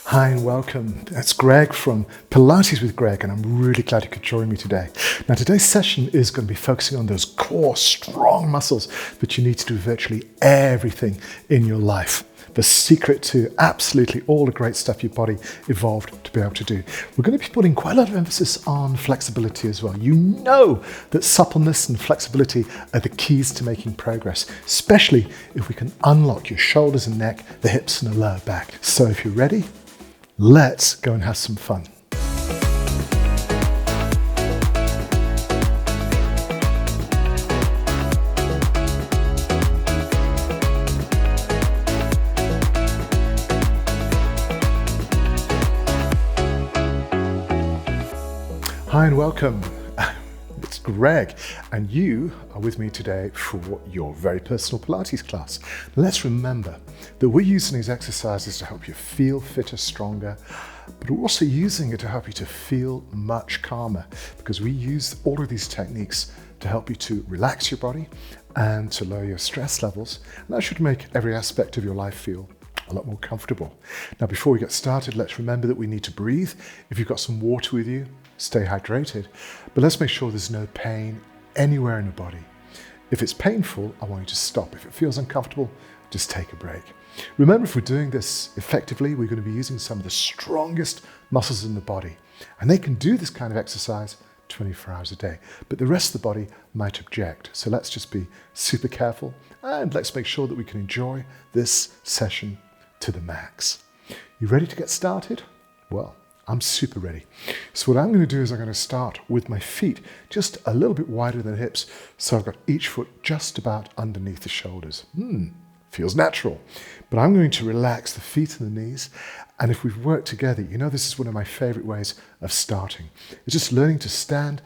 Hi and welcome. That's Greg from Pilates with Greg, and I'm really glad you could join me today. Now, today's session is going to be focusing on those core, strong muscles that you need to do virtually everything in your life. The secret to absolutely all the great stuff your body evolved to be able to do. We're going to be putting quite a lot of emphasis on flexibility as well. You know that suppleness and flexibility are the keys to making progress, especially if we can unlock your shoulders and neck, the hips and the lower back. So if you're ready, let's go and have some fun. Hi and welcome. It's Greg, and you are with me today for your very personal Pilates class. Let's remember that we're using these exercises to help you feel fitter, stronger, but we're also using it to help you to feel much calmer, because we use all of these techniques to help you to relax your body and to lower your stress levels. And that should make every aspect of your life feel a lot more comfortable. Now, before we get started, let's remember that we need to breathe. If you've got some water with you, stay hydrated, but let's make sure there's no pain anywhere in the body. If it's painful, I want you to stop. If it feels uncomfortable, just take a break. Remember, if we're doing this effectively, we're going to be using some of the strongest muscles in the body, and they can do this kind of exercise 24 hours a day, but the rest of the body might object. So let's just be super careful, and let's make sure that we can enjoy this session to the max. You ready to get started? Well, I'm super ready. So what I'm going to do is I'm going to start with my feet just a little bit wider than the hips. So I've got each foot just about underneath the shoulders. Feels natural. But I'm going to relax the feet and the knees. And if we've worked together, you know this is one of my favorite ways of starting. It's just learning to stand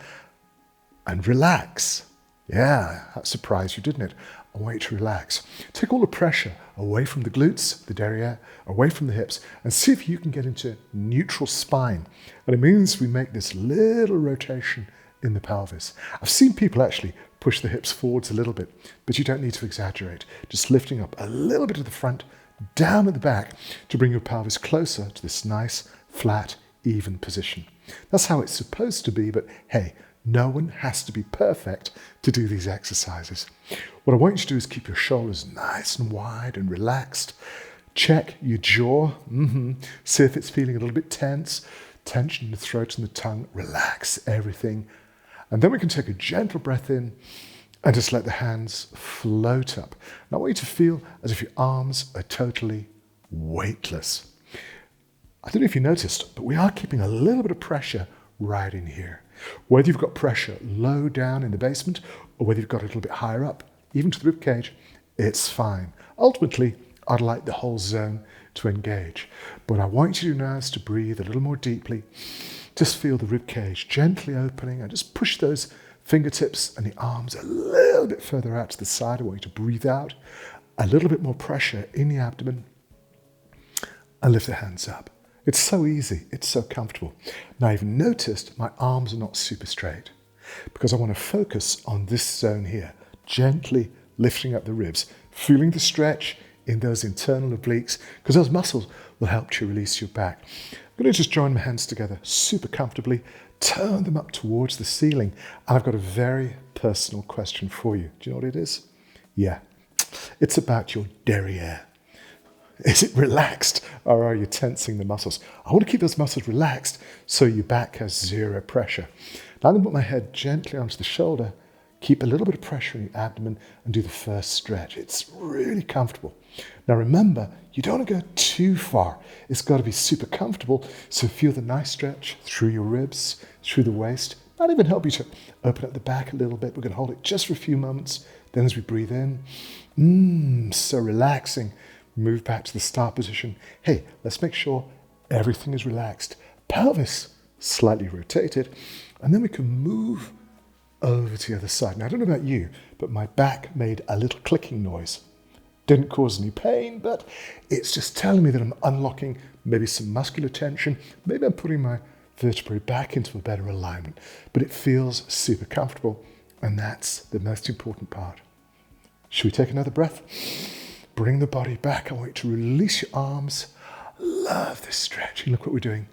and relax. Yeah, that surprised you, didn't it? I want you to relax. Take all the pressure away from the glutes, the derriere, away from the hips, and see if you can get into neutral spine. And it means we make this little rotation in the pelvis. I've seen people actually push the hips forwards a little bit, but you don't need to exaggerate. Just lifting up a little bit at the front, down at the back, to bring your pelvis closer to this nice, flat, even position. That's how it's supposed to be, but hey, no one has to be perfect to do these exercises. What I want you to do is keep your shoulders nice and wide and relaxed. Check your jaw. See if it's feeling a little bit tense. Tension in the throat and the tongue. Relax everything. And then we can take a gentle breath in and just let the hands float up. Now I want you to feel as if your arms are totally weightless. I don't know if you noticed, but we are keeping a little bit of pressure right in here. Whether you've got pressure low down in the basement or whether you've got it a little bit higher up, even to the rib cage, it's fine. Ultimately, I'd like the whole zone to engage. But I want you to now is to breathe a little more deeply. Just feel the rib cage gently opening and just push those fingertips and the arms a little bit further out to the side. I want you to breathe out a little bit more pressure in the abdomen and lift the hands up. It's so easy, it's so comfortable. Now you've noticed my arms are not super straight because I want to focus on this zone here, gently lifting up the ribs, feeling the stretch in those internal obliques, because those muscles will help you release your back. I'm going to just join my hands together super comfortably, turn them up towards the ceiling, and I've got a very personal question for you. Do you know what it is? Yeah, it's about your derriere. Is it relaxed or are you tensing the muscles? I want to keep those muscles relaxed so your back has zero pressure. Now I'm going to put my head gently onto the shoulder, keep a little bit of pressure in the abdomen and do the first stretch. It's really comfortable. Now remember, you don't want to go too far. It's got to be super comfortable. So feel the nice stretch through your ribs, through the waist. Might even help you to open up the back a little bit. We're going to hold it just for a few moments. Then as we breathe in, so relaxing. Move back to the start position. Hey, let's make sure everything is relaxed. Pelvis slightly rotated. And then we can move over to the other side. Now, I don't know about you, but my back made a little clicking noise. Didn't cause any pain, but it's just telling me that I'm unlocking maybe some muscular tension. Maybe I'm putting my vertebrae back into a better alignment. But it feels super comfortable, and that's the most important part. Should we take another breath? Bring the body back. I want you to release your arms Love this stretching. Look what we're doing.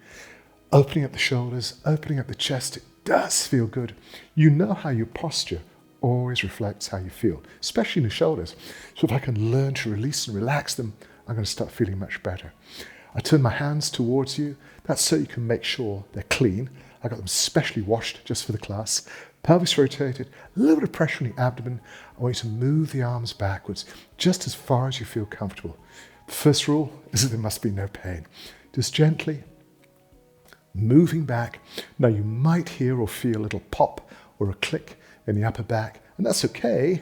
Opening up the shoulders, opening up the chest. It does feel good. You know how your posture always reflects how you feel, especially in the shoulders. So if I can learn to release and relax them, I'm going to start feeling much better. I turn my hands towards you. That's so you can make sure they're clean. I got them specially washed just for the class. Pelvis rotated, a little bit of pressure on the abdomen. I want you to move the arms backwards, just as far as you feel comfortable. The first rule is that there must be no pain. Just gently moving back. Now you might hear or feel a little pop or a click in the upper back, and that's okay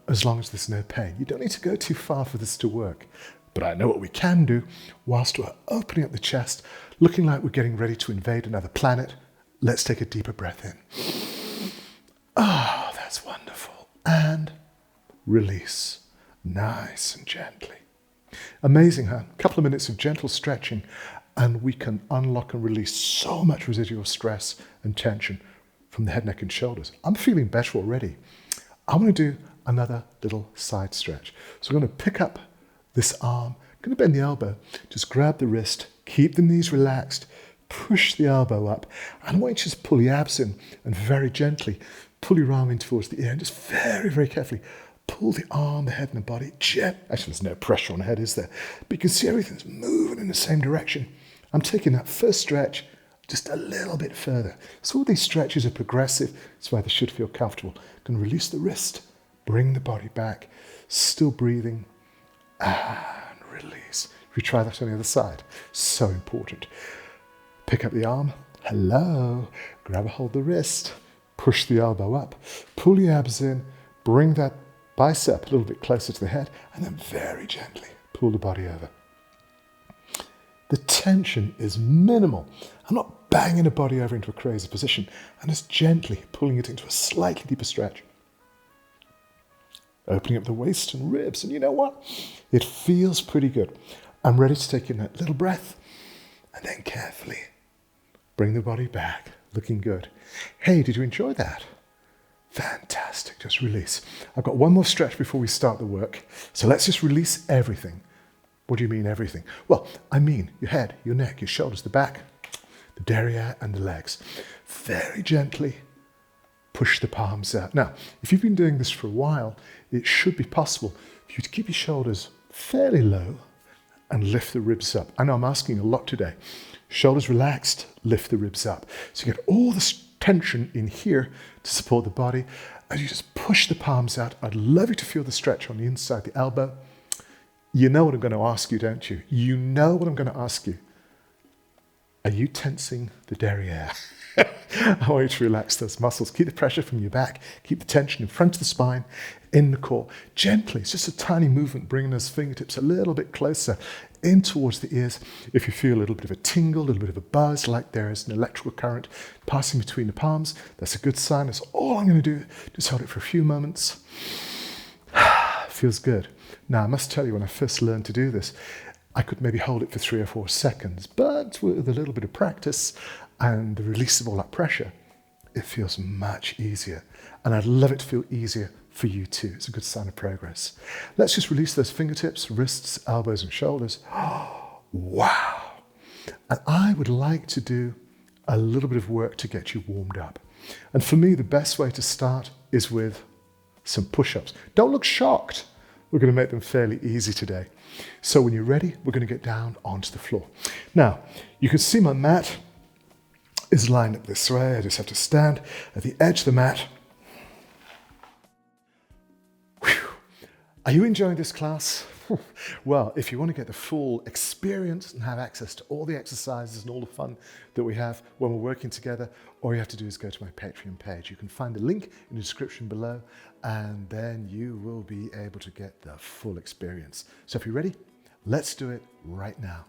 as long as there's no pain. You don't need to go too far for this to work. But I know what we can do whilst we're opening up the chest, looking like we're getting ready to invade another planet. Let's take a deeper breath in. Ah, that's wonderful. And release, nice and gently. Amazing, huh? A couple of minutes of gentle stretching and we can unlock and release so much residual stress and tension from the head, neck and shoulders. I'm feeling better already. I want to do another little side stretch. So I'm going to pick up this arm, going to bend the elbow, just grab the wrist, keep the knees relaxed, push the elbow up, and I want you to just pull the abs in and very gently pull your arm in towards the ear and just very, very carefully pull the arm, the head and the body. Actually, there's no pressure on the head, is there? But you can see everything's moving in the same direction. I'm taking that first stretch just a little bit further. So all these stretches are progressive. That's why they should feel comfortable. Going to release the wrist, bring the body back, still breathing, and release. If you try that on the other side, so important. Pick up the arm, hello, grab a hold of the wrist, push the elbow up, pull the abs in, bring that bicep a little bit closer to the head, and then very gently pull the body over. The tension is minimal. I'm not banging the body over into a crazy position. I'm just gently pulling it into a slightly deeper stretch. Opening up the waist and ribs, and you know what? It feels pretty good. I'm ready to take in that little breath, and then carefully bring the body back, looking good. Hey, did you enjoy that? Fantastic, just release. I've got one more stretch before we start the work, so let's just release everything. What do you mean everything? Well, I mean your head, your neck, your shoulders, the back, the derriere and the legs. Very gently push the palms out. Now, if you've been doing this for a while, it should be possible for you to keep your shoulders fairly low and lift the ribs up. I know I'm asking a lot today. Shoulders relaxed, lift the ribs up. So you get all this tension in here to support the body. As you just push the palms out, I'd love you to feel the stretch on the inside, the elbow. You know what I'm going to ask you, don't you? You know what I'm going to ask you. Are you tensing the derriere? I want you to relax those muscles. Keep the pressure from your back. Keep the tension in front of the spine, in the core. Gently, it's just a tiny movement, bringing those fingertips a little bit closer in towards the ears. If you feel a little bit of a tingle, a little bit of a buzz, like there is an electrical current passing between the palms, that's a good sign. That's all I'm going to do. Just hold it for a few moments. Feels good. Now, I must tell you, when I first learned to do this, I could maybe hold it for 3 or 4 seconds, but with a little bit of practice and the release of all that pressure, it feels much easier. And I'd love it to feel easier for you too. It's a good sign of progress. Let's just release those fingertips, wrists, elbows and shoulders. Wow. And I would like to do a little bit of work to get you warmed up. And for me, the best way to start is with some push-ups. Don't look shocked. We're going to make them fairly easy today. So when you're ready, we're going to get down onto the floor. Now, you can see my mat is lined up this way. I just have to stand at the edge of the mat. Whew. Are you enjoying this class? Well, if you want to get the full experience and have access to all the exercises and all the fun that we have when we're working together, all you have to do is go to my Patreon page. You can find the link in the description below, and then you will be able to get the full experience. So if you're ready, let's do it right now.